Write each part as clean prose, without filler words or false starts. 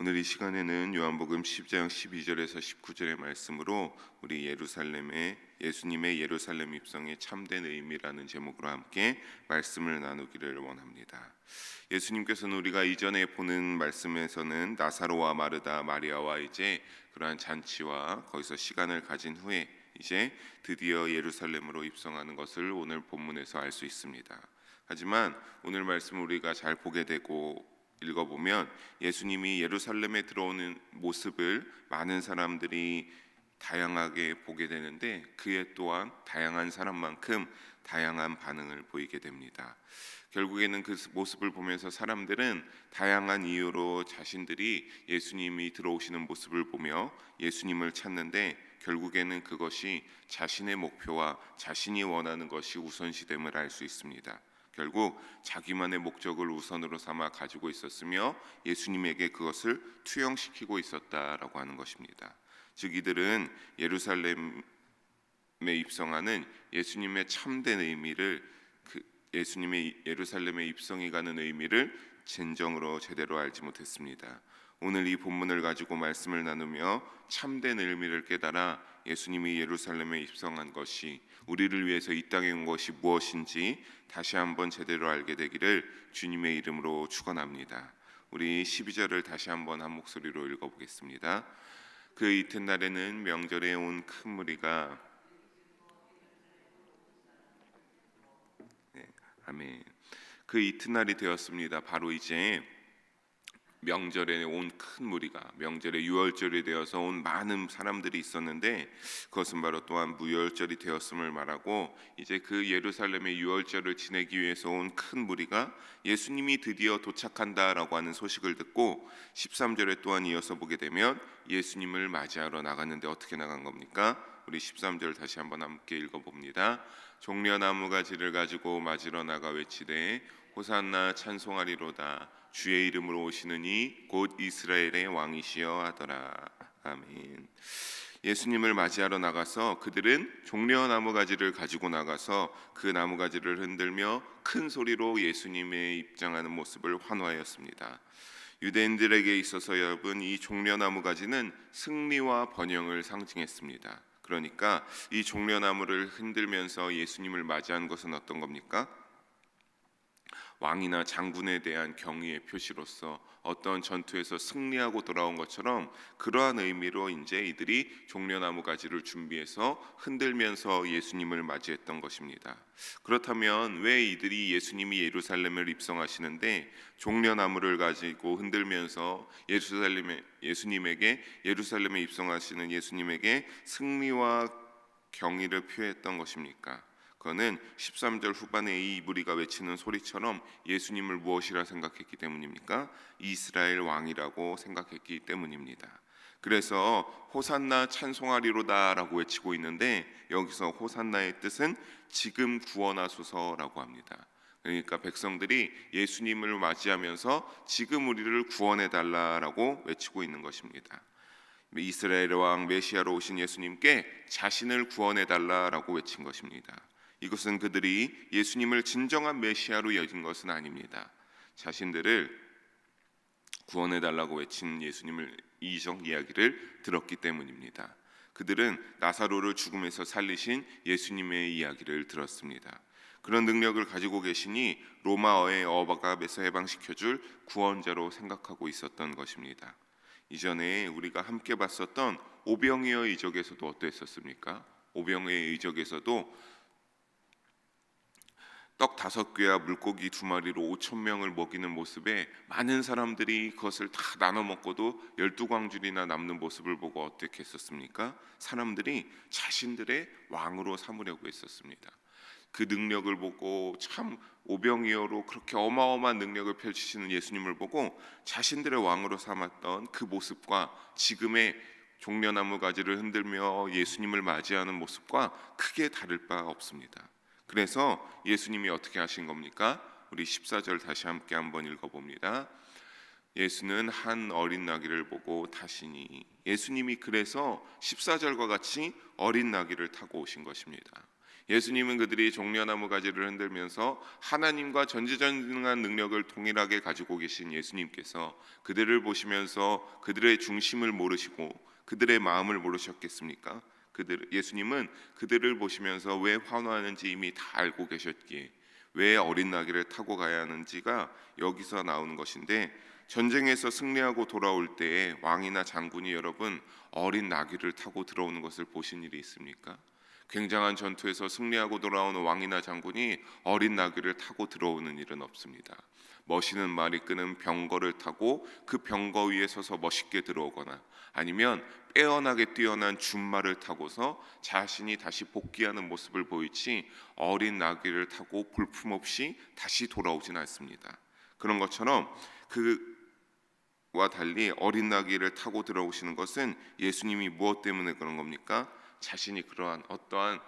오늘 이 시간에는 요한복음 10장 12절에서 19절의 말씀으로 우리 예수님의 예루살렘 입성의 참된 의미라는 제목으로 함께 말씀을 나누기를 원합니다. 예수님께서는 우리가 이전에 보는 말씀에서는 나사로와 마르다, 마리아와 이제 그러한 잔치와 거기서 시간을 가진 후에 이제 드디어 예루살렘으로 입성하는 것을 오늘 본문에서 알 수 있습니다. 하지만 오늘 말씀을 우리가 잘 보게 되고 읽어보면 예수님이 예루살렘에 들어오는 모습을 많은 사람들이 다양하게 보게 되는데 그에 또한 다양한 사람만큼 다양한 반응을 보이게 됩니다. 결국에는 그 모습을 보면서 사람들은 다양한 이유로 자신들이 예수님이 들어오시는 모습을 보며 예수님을 찾는데 결국에는 그것이 자신의 목표와 자신이 원하는 것이 우선시됨을 알 수 있습니다. 결국 자기만의 목적을 우선으로 삼아 가지고 있었으며 예수님에게 그것을 투영시키고 있었다라고 하는 것입니다. 즉 이들은 예루살렘에 입성하는 예수님의 참된 의미를 예수님의 예루살렘에 입성해 가는 의미를 진정으로 제대로 알지 못했습니다. 오늘 이 본문을 가지고 말씀을 나누며 참된 의미를 깨달아 예수님이 예루살렘에 입성한 것이 우리를 위해서 이 땅에 온 것이 무엇인지 다시 한번 제대로 알게 되기를 주님의 이름으로 축원합니다. 우리 12절을 다시 한번 한 목소리로 읽어보겠습니다. 그 이튿날에는 명절에 온 큰 무리가 아멘. 그 이튿날이 되었습니다. 바로 이제 명절에 온 큰 무리가 명절에 유월절이 되어서 온 많은 사람들이 있었는데 그것은 바로 또한 무월절이 되었음을 말하고 이제 그 예루살렘의 유월절을 지내기 위해서 온 큰 무리가 예수님이 드디어 도착한다라고 하는 소식을 듣고 13절에 또한 이어서 보게 되면 예수님을 맞이하러 나갔는데 어떻게 나간 겁니까? 우리 13절 다시 한번 함께 읽어봅니다. 종려나무 가지를 가지고 맞으러 나가 외치되 호산나 찬송하리로다 주의 이름으로 오시는 이 곧 이스라엘의 왕이시여 하더라. 아멘. 예수님을 맞이하러 나가서 그들은 종려나무 가지를 가지고 나가서 그 나무 가지를 흔들며 큰 소리로 예수님의 입장하는 모습을 환호하였습니다. 유대인들에게 있어서 여러분 이 종려나무 가지는 승리와 번영을 상징했습니다. 그러니까 이 종려나무를 흔들면서 예수님을 맞이한 것은 어떤 겁니까? 왕이나 장군에 대한 경의의 표시로서 어떤 전투에서 승리하고 돌아온 것처럼 그러한 의미로 이제 이들이 종려나무 가지를 준비해서 흔들면서 예수님을 맞이했던 것입니다. 그렇다면 왜 이들이 예수님이 예루살렘을 입성하시는데 종려나무를 가지고 흔들면서 예루살렘에 입성하시는 예수님에게 승리와 경의를 표했던 것입니까? 그거는 13절 후반에 이 무리가 외치는 소리처럼 예수님을 무엇이라 생각했기 때문입니까? 이스라엘 왕이라고 생각했기 때문입니다. 그래서 호산나 찬송하리로다 라고 외치고 있는데 여기서 호산나의 뜻은 지금 구원하소서라고 합니다. 그러니까 백성들이 예수님을 맞이하면서 지금 우리를 구원해달라라고 외치고 있는 것입니다. 이스라엘 왕 메시아로 오신 예수님께 자신을 구원해달라라고 외친 것입니다. 이것은 그들이 예수님을 진정한 메시아로 여긴 것은 아닙니다. 자신들을 구원해달라고 외친 예수님을 이적 이야기를 들었기 때문입니다. 그들은 나사로를 죽음에서 살리신 예수님의 이야기를 들었습니다. 그런 능력을 가지고 계시니 로마어의 억압에서 해방시켜줄 구원자로 생각하고 있었던 것입니다. 이전에 우리가 함께 봤었던 오병이어 이적에서도 어땠었습니까? 오병이어 이적에서도 떡 5개와 물고기 2마리로 5,000명을 먹이는 모습에 많은 사람들이 그것을 다 나눠 먹고도 12광줄이나 남는 모습을 보고 어떻게 했었습니까? 사람들이 자신들의 왕으로 삼으려고 했었습니다. 그 능력을 보고 참 오병이어로 그렇게 어마어마한 능력을 펼치시는 예수님을 보고 자신들의 왕으로 삼았던 그 모습과 지금의 종려나무 가지를 흔들며 예수님을 맞이하는 모습과 크게 다를 바 없습니다. 그래서 예수님이 어떻게 하신 겁니까? 우리 14절 다시 함께 한번 읽어봅니다. 예수는 한 어린 나귀를 보고 타시니 예수님이 그래서 14절과 같이 어린 나귀를 타고 오신 것입니다. 예수님은 그들이 종려나무 가지를 흔들면서 하나님과 전지전능한 능력을 동일하게 가지고 계신 예수님께서 그들을 보시면서 그들의 중심을 모르시고 그들의 마음을 모르셨겠습니까? 예수님은 그들을 보시면서 왜 환호하는지 이미 다 알고 계셨기에 왜 어린 나귀를 타고 가야 하는지가 여기서 나오는 것인데, 전쟁에서 승리하고 돌아올 때에 왕이나 장군이 여러분 어린 나귀를 타고 들어오는 것을 보신 일이 있습니까? 굉장한 전투에서 승리하고 돌아오는 왕이나 장군이 어린 나귀를 타고 들어오는 일은 없습니다. 멋있는 말이 끄는 병거를 타고 그 병거 위에 서서 멋있게 들어오거나 아니면 빼어나게 뛰어난 준말을 타고서 자신이 다시 복귀하는 모습을 보이지 어린 나귀를 타고 볼품없이 다시 돌아오진 않습니다. 그런 것처럼 그와 달리 어린 나귀를 타고 들어오시는 것은 예수님이 무엇 때문에 그런 겁니까? 자신이 그러한 어떠한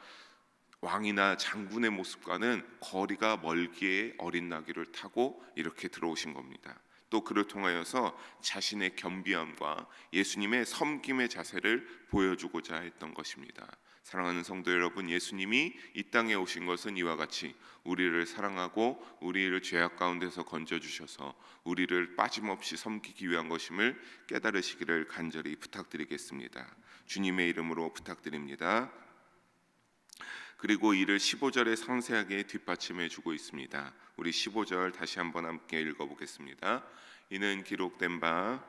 왕이나 장군의 모습과는 거리가 멀기에 어린 나귀를 타고 이렇게 들어오신 겁니다. 또 그를 통하여서 자신의 겸비함과 예수님의 섬김의 자세를 보여주고자 했던 것입니다. 사랑하는 성도 여러분, 예수님이 이 땅에 오신 것은 이와 같이 우리를 사랑하고 우리를 죄악 가운데서 건져주셔서 우리를 빠짐없이 섬기기 위한 것임을 깨달으시기를 간절히 부탁드리겠습니다. 주님의 이름으로 부탁드립니다. 그리고 이를 15절에 상세하게 뒷받침해 주고 있습니다. 우리 15절 다시 한번 함께 읽어보겠습니다. 이는 기록된 바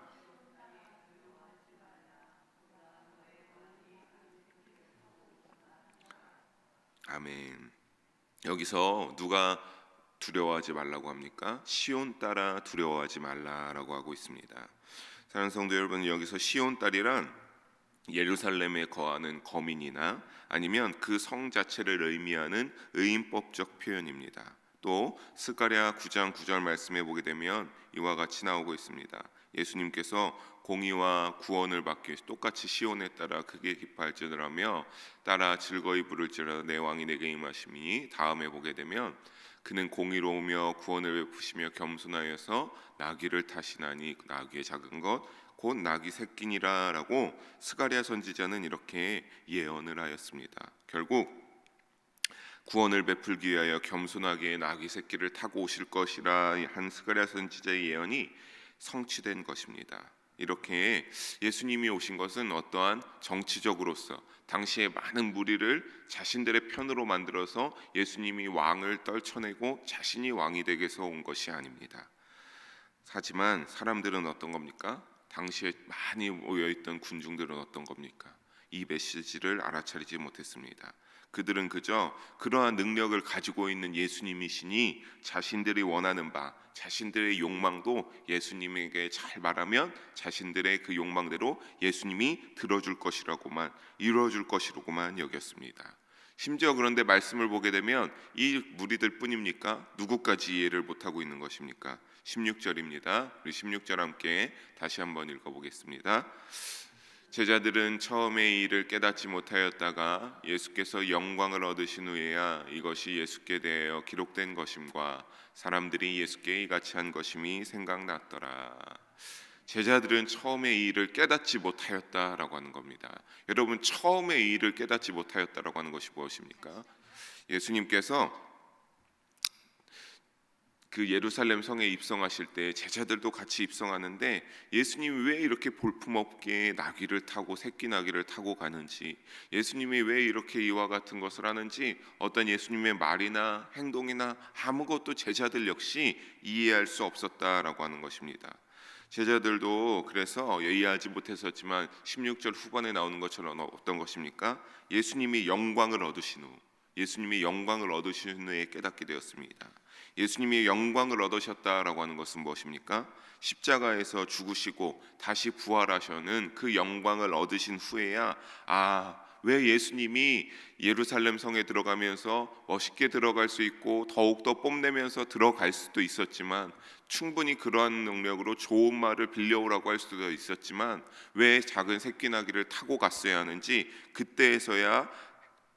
아멘. 여기서 누가 두려워하지 말라고 합니까? 시온 딸아 두려워하지 말라라고 하고 있습니다. 사랑하는 성도 여러분, 여기서 시온 딸이란 예루살렘에 거하는 거민이나 아니면 그 성 자체를 의미하는 의인법적 표현입니다. 또 스가랴 9장 9절 말씀에 보게 되면 이와 같이 나오고 있습니다. 예수님께서 공의와 구원을 받기 위해서 똑같이 시온에 따라 크게 기뻐할지라며 따라 즐거이 부를지라 내 왕이 내게 임하심이, 다음에 보게 되면 그는 공의로우며 구원을 베푸시며 겸손하여서 나귀를 타시나니 나귀의 작은 것 곧 나귀 새끼니라라고 스가랴 선지자는 이렇게 예언을 하였습니다. 결국 구원을 베풀기 위하여 겸손하게 나귀 새끼를 타고 오실 것이라 한 스가랴 선지자의 예언이 성취된 것입니다. 이렇게 예수님이 오신 것은 어떠한 정치적으로서 당시에 많은 무리를 자신들의 편으로 만들어서 예수님이 왕을 떨쳐내고 자신이 왕이 되게 해서 온 것이 아닙니다. 하지만 사람들은 어떤 겁니까? 당시에 많이 모여있던 군중들은 어떤 겁니까? 이 메시지를 알아차리지 못했습니다. 그들은 그저 그러한 능력을 가지고 있는 예수님이시니 자신들이 원하는 바, 자신들의 욕망도 예수님에게 잘 말하면 자신들의 그 욕망대로 예수님이 들어줄 것이라고만, 이루어줄 것이라고만 여겼습니다. 심지어 그런데 말씀을 보게 되면 이 무리들 뿐입니까? 누구까지 이해를 못하고 있는 것입니까? 16절입니다. 우리 16절 함께 다시 한번 읽어보겠습니다. 제자들은 처음에 이 일을 깨닫지 못하였다가 예수께서 영광을 얻으신 후에야 이것이 예수께 대하여 기록된 것임과 사람들이 예수께 이같이 한 것임이 생각났더라. 제자들은 처음에 이 일을 깨닫지 못하였다라고 하는 겁니다. 여러분, 처음에 이 일을 깨닫지 못하였다라고 하는 것이 무엇입니까? 예수님께서 그 예루살렘 성에 입성하실 때 제자들도 같이 입성하는데 예수님이 왜 이렇게 볼품없게 나귀를 타고 새끼 나귀를 타고 가는지, 예수님이 왜 이렇게 이와 같은 것을 하는지 어떤 예수님의 말이나 행동이나 아무것도 제자들 역시 이해할 수 없었다라고 하는 것입니다. 제자들도 그래서 이해하지 못했었지만 16절 후반에 나오는 것처럼 어떤 것입니까? 예수님이 영광을 얻으신 후에 깨닫게 되었습니다. 예수님이 영광을 얻으셨다라고 하는 것은 무엇입니까? 십자가에서 죽으시고 다시 부활하셔는 그 영광을 얻으신 후에야 왜 예수님이 예루살렘 성에 들어가면서 멋있게 들어갈 수 있고 더욱더 뽐내면서 들어갈 수도 있었지만, 충분히 그러한 능력으로 좋은 말을 빌려오라고 할 수도 있었지만 왜 작은 새끼 나귀를 타고 갔어야 하는지 그때에서야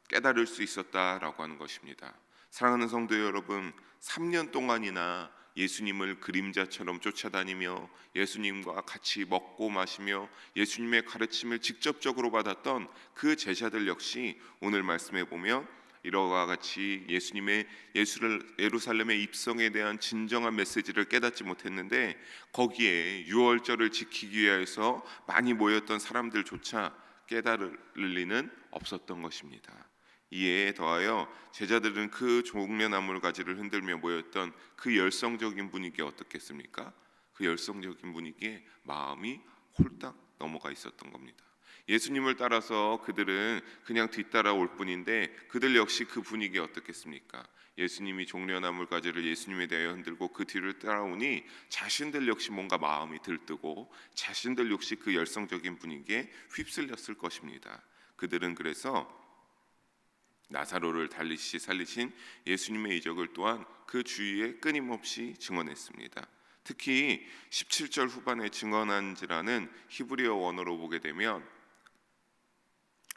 깨달을 수 있었다라고 하는 것입니다. 사랑하는 성도 여러분, 3년 동안이나 예수님을 그림자처럼 쫓아다니며 예수님과 같이 먹고 마시며 예수님의 가르침을 직접적으로 받았던 그 제자들 역시 오늘 말씀해 보면 이와 같이 예루살렘의 입성에 대한 진정한 메시지를 깨닫지 못했는데 거기에 유월절을 지키기 위해서 많이 모였던 사람들조차 깨달을 리는 없었던 것입니다. 이에 더하여 제자들은 그 종려나무 가지를 흔들며 모였던 그 열성적인 분위기에 어떻겠습니까? 그 열성적인 분위기에 마음이 홀딱 넘어가 있었던 겁니다. 예수님을 따라서 그들은 그냥 뒤따라올 뿐인데 그들 역시 그 분위기에 어떻겠습니까? 예수님이 종려나무 가지를 예수님에 대하여 흔들고 그 뒤를 따라오니 자신들 역시 뭔가 마음이 들뜨고 자신들 역시 그 열성적인 분위기에 휩쓸렸을 것입니다. 그들은 그래서 나사로를 다시 살리신 예수님의 이적을 또한 그 주위에 끊임없이 증언했습니다. 특히 17절 후반에 증언한지라는 히브리어 원어로 보게 되면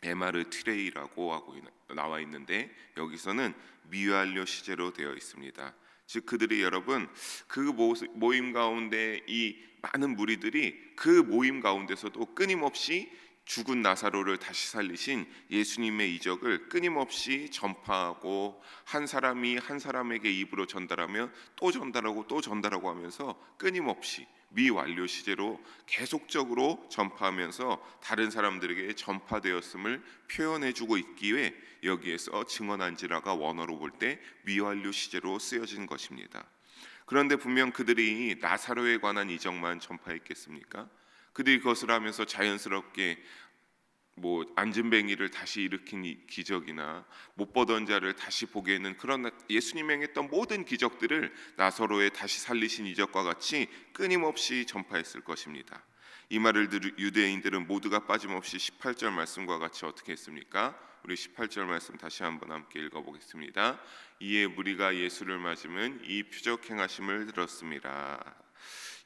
에마르티레이라고 하고 나와 있는데 여기서는 미완료 시제로 되어 있습니다. 즉 그들이 여러분 그 모임 가운데 이 많은 무리들이 그 모임 가운데서도 끊임없이 죽은 나사로를 다시 살리신 예수님의 이적을 끊임없이 전파하고 한 사람이 한 사람에게 입으로 전달하며 또 전달하고 또 전달하고 하면서 끊임없이 미완료 시제로 계속적으로 전파하면서 다른 사람들에게 전파되었음을 표현해주고 있기에 여기에서 증언한지라가 원어로 볼 때 미완료 시제로 쓰여진 것입니다. 그런데 분명 그들이 나사로에 관한 이적만 전파했겠습니까? 그들이 그것을 하면서 자연스럽게 안진뱅이를 다시 일으킨 기적이나 못 보던 자를 다시 보게 하는 그런 예수님이 행했던 모든 기적들을 나사로에 다시 살리신 이적과 같이 끊임없이 전파했을 것입니다. 이 말을 들은 유대인들은 모두가 빠짐없이 18절 말씀과 같이 어떻게 했습니까? 우리 18절 말씀 다시 한번 함께 읽어보겠습니다. 이에 무리가 예수를 맞으면 이 표적 행하심을 들었습니다.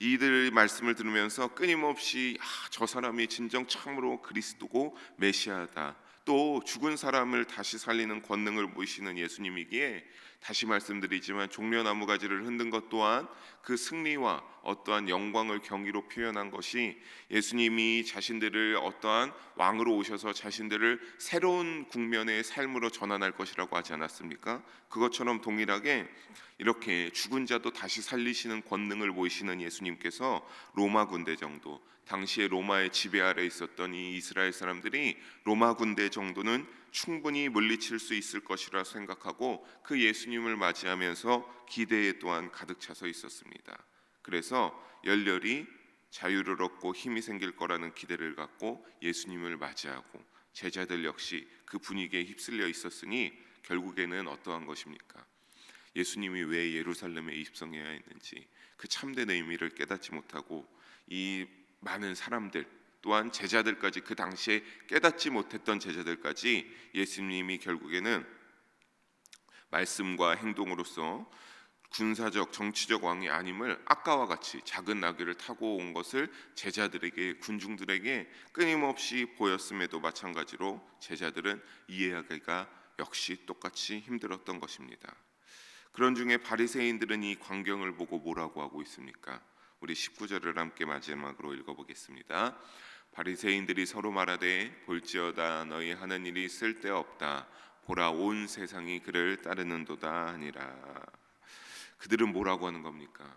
이들 말씀을 들으면서 끊임없이 저 사람이 진정 참으로 그리스도고 메시아다, 또 죽은 사람을 다시 살리는 권능을 보이시는 예수님이기에 다시 말씀드리지만 종려나무 가지를 흔든 것 또한 그 승리와 어떠한 영광을 경의로 표현한 것이 예수님이 자신들을 어떠한 왕으로 오셔서 자신들을 새로운 국면의 삶으로 전환할 것이라고 하지 않았습니까? 그것처럼 동일하게 이렇게 죽은 자도 다시 살리시는 권능을 보이시는 예수님께서 로마 군대 정도, 당시에 로마의 지배 아래 있었던 이 이스라엘 사람들이 로마 군대 정도는 충분히 물리칠 수 있을 것이라 생각하고 그 예수님을 맞이하면서 기대에 또한 가득 차서 있었습니다. 그래서 열렬히 자유를 얻고 힘이 생길 거라는 기대를 갖고 예수님을 맞이하고 제자들 역시 그 분위기에 휩쓸려 있었으니 결국에는 어떠한 것입니까? 예수님이 왜 예루살렘에 입성해야 했는지 그 참된 의미를 깨닫지 못하고 이 많은 사람들 또한 제자들까지, 그 당시에 깨닫지 못했던 제자들까지 예수님이 결국에는 말씀과 행동으로서 군사적 정치적 왕이 아님을 아까와 같이 작은 나귀를 타고 온 것을 제자들에게, 군중들에게 끊임없이 보였음에도 마찬가지로 제자들은 이해하기가 역시 똑같이 힘들었던 것입니다. 그런 중에 바리새인들은 이 광경을 보고 뭐라고 하고 있습니까? 우리 19절을 함께 마지막으로 읽어보겠습니다. 바리새인들이 서로 말하되 볼지어다 너희 하는 일이 쓸데없다, 보라 온 세상이 그를 따르는도다 하니라. 그들은 뭐라고 하는 겁니까?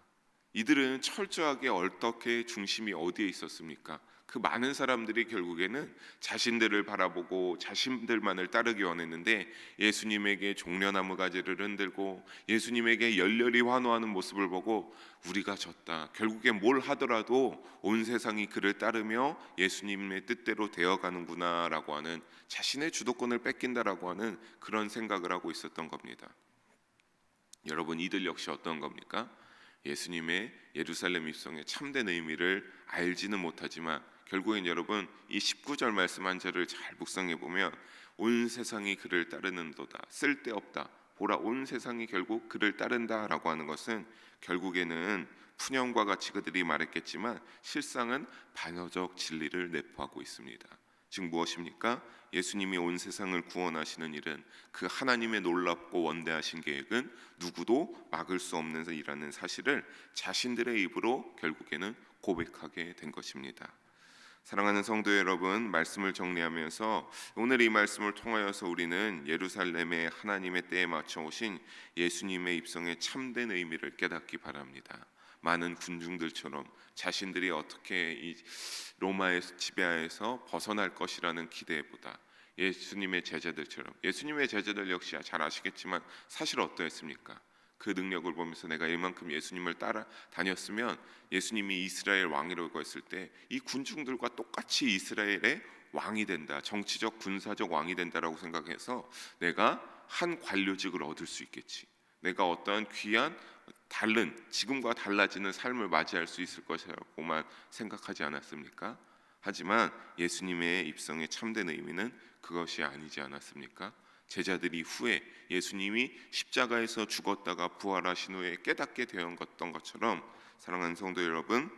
이들은 철저하게 어떻게 중심이 어디에 있었습니까? 그 많은 사람들이 결국에는 자신들을 바라보고 자신들만을 따르기 원했는데 예수님에게 종려나무 가지를 흔들고 예수님에게 열렬히 환호하는 모습을 보고 우리가 졌다, 결국에 뭘 하더라도 온 세상이 그를 따르며 예수님의 뜻대로 되어가는구나 라고 하는, 자신의 주도권을 뺏긴다라고 하는 그런 생각을 하고 있었던 겁니다. 여러분, 이들 역시 어떤 겁니까? 예수님의 예루살렘 입성의 참된 의미를 알지는 못하지만 결국엔 여러분 이 19절 말씀 한 절을 잘 묵상해 보면 온 세상이 그를 따르는도다, 쓸데없다, 보라 온 세상이 결국 그를 따른다라고 하는 것은 결국에는 푸념과 같이 그들이 말했겠지만 실상은 반어적 진리를 내포하고 있습니다. 즉 무엇입니까? 예수님이 온 세상을 구원하시는 일은 그 하나님의 놀랍고 원대하신 계획은 누구도 막을 수 없는 일이라는 사실을 자신들의 입으로 결국에는 고백하게 된 것입니다. 사랑하는 성도 여러분, 말씀을 정리하면서 오늘 이 말씀을 통하여서 우리는 예루살렘에 하나님의 때에 맞춰 오신 예수님의 입성의 참된 의미를 깨닫기 바랍니다. 많은 군중들처럼 자신들이 어떻게 이 로마의 지배하에서 벗어날 것이라는 기대보다 예수님의 제자들 역시 잘 아시겠지만 사실 어떠했습니까? 그 능력을 보면서 내가 이만큼 예수님을 따라다녔으면 예수님이 이스라엘 왕이라고 했을 때 이 군중들과 똑같이 이스라엘의 왕이 된다, 정치적 군사적 왕이 된다라고 생각해서 내가 한 관료직을 얻을 수 있겠지, 내가 어떠한 귀한 다른 지금과 달라지는 삶을 맞이할 수 있을 것이라고만 생각하지 않았습니까? 하지만 예수님의 입성의 참된 의미는 그것이 아니지 않았습니까? 제자들이 후에 예수님이 십자가에서 죽었다가 부활하신 후에 깨닫게 되었던 것처럼, 사랑하는 성도 여러분,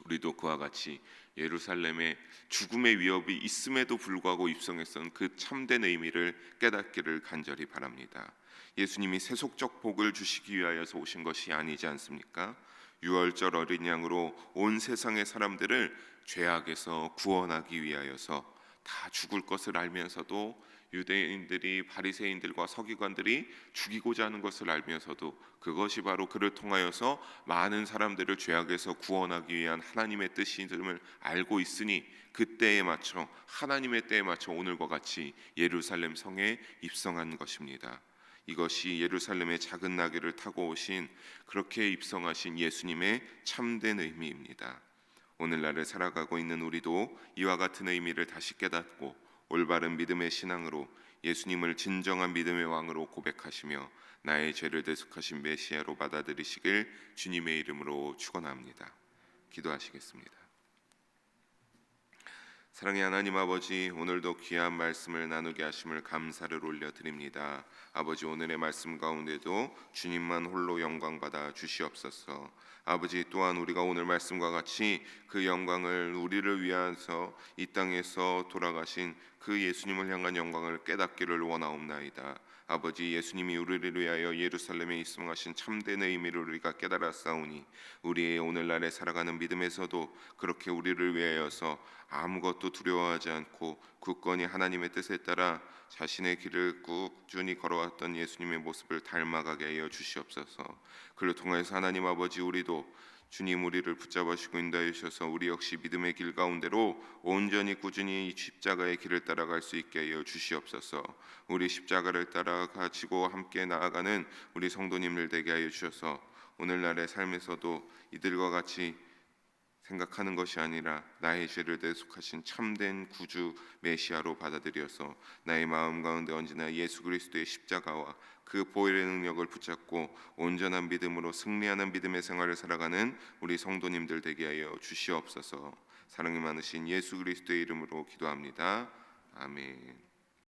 우리도 그와 같이 예루살렘에 죽음의 위협이 있음에도 불구하고 입성했던 그 참된 의미를 깨닫기를 간절히 바랍니다. 예수님이 세속적 복을 주시기 위하여서 오신 것이 아니지 않습니까? 유월절 어린 양으로 온 세상의 사람들을 죄악에서 구원하기 위하여서 다 죽을 것을 알면서도 유대인들이 바리새인들과 서기관들이 죽이고자 하는 것을 알면서도 그것이 바로 그를 통하여서 많은 사람들을 죄악에서 구원하기 위한 하나님의 뜻임을 알고 있으니 그때에 맞춰 하나님의 때에 맞춰 오늘과 같이 예루살렘 성에 입성한 것입니다. 이것이 예루살렘의 작은 나귀를 타고 오신, 그렇게 입성하신 예수님의 참된 의미입니다. 오늘날을 살아가고 있는 우리도 이와 같은 의미를 다시 깨닫고 올바른 믿음의 신앙으로 예수님을 진정한 믿음의 왕으로 고백하시며 나의 죄를 대속하신 메시아로 받아들이시길 주님의 이름으로 축원합니다. 기도하시겠습니다. 사랑의 하나님 아버지, 오늘도 귀한 말씀을 나누게 하심을 감사를 올려드립니다. 아버지, 오늘의 말씀 가운데도 주님만 홀로 영광 받아 주시옵소서. 아버지, 또한 우리가 오늘 말씀과 같이 그 영광을 우리를 위하여서 이 땅에서 돌아가신 그 예수님을 향한 영광을 깨닫기를 원하옵나이다. 아버지, 예수님이 우리를 위하여 예루살렘에 입성하신 참된 의미를 우리가 깨달았사오니 우리의 오늘날에 살아가는 믿음에서도 그렇게 우리를 위하여서 아무것도 두려워하지 않고 굳건히 하나님의 뜻에 따라 자신의 길을 꾸준히 걸어왔던 예수님의 모습을 닮아가게 하여 주시옵소서. 그를 통해서 하나님 아버지, 우리도 주님 우리를 붙잡으시고 인도하여 주셔서 우리 역시 믿음의 길 가운데로 온전히 꾸준히 이 십자가의 길을 따라갈 수 있게 하여 주시옵소서. 우리 십자가를 따라 가지고 함께 나아가는 우리 성도님들 되게 하여 주셔서 오늘날의 삶에서도 이들과 같이 생각하는 것이 아니라 나의 죄를 대속하신 참된 구주 메시아로 받아들여서 나의 마음 가운데 언제나 예수 그리스도의 십자가와 그 보혈의 능력을 붙잡고 온전한 믿음으로 승리하는 믿음의 생활을 살아가는 우리 성도님들 되게 하여 주시옵소서. 사랑이 많으신 예수 그리스도의 이름으로 기도합니다. 아멘.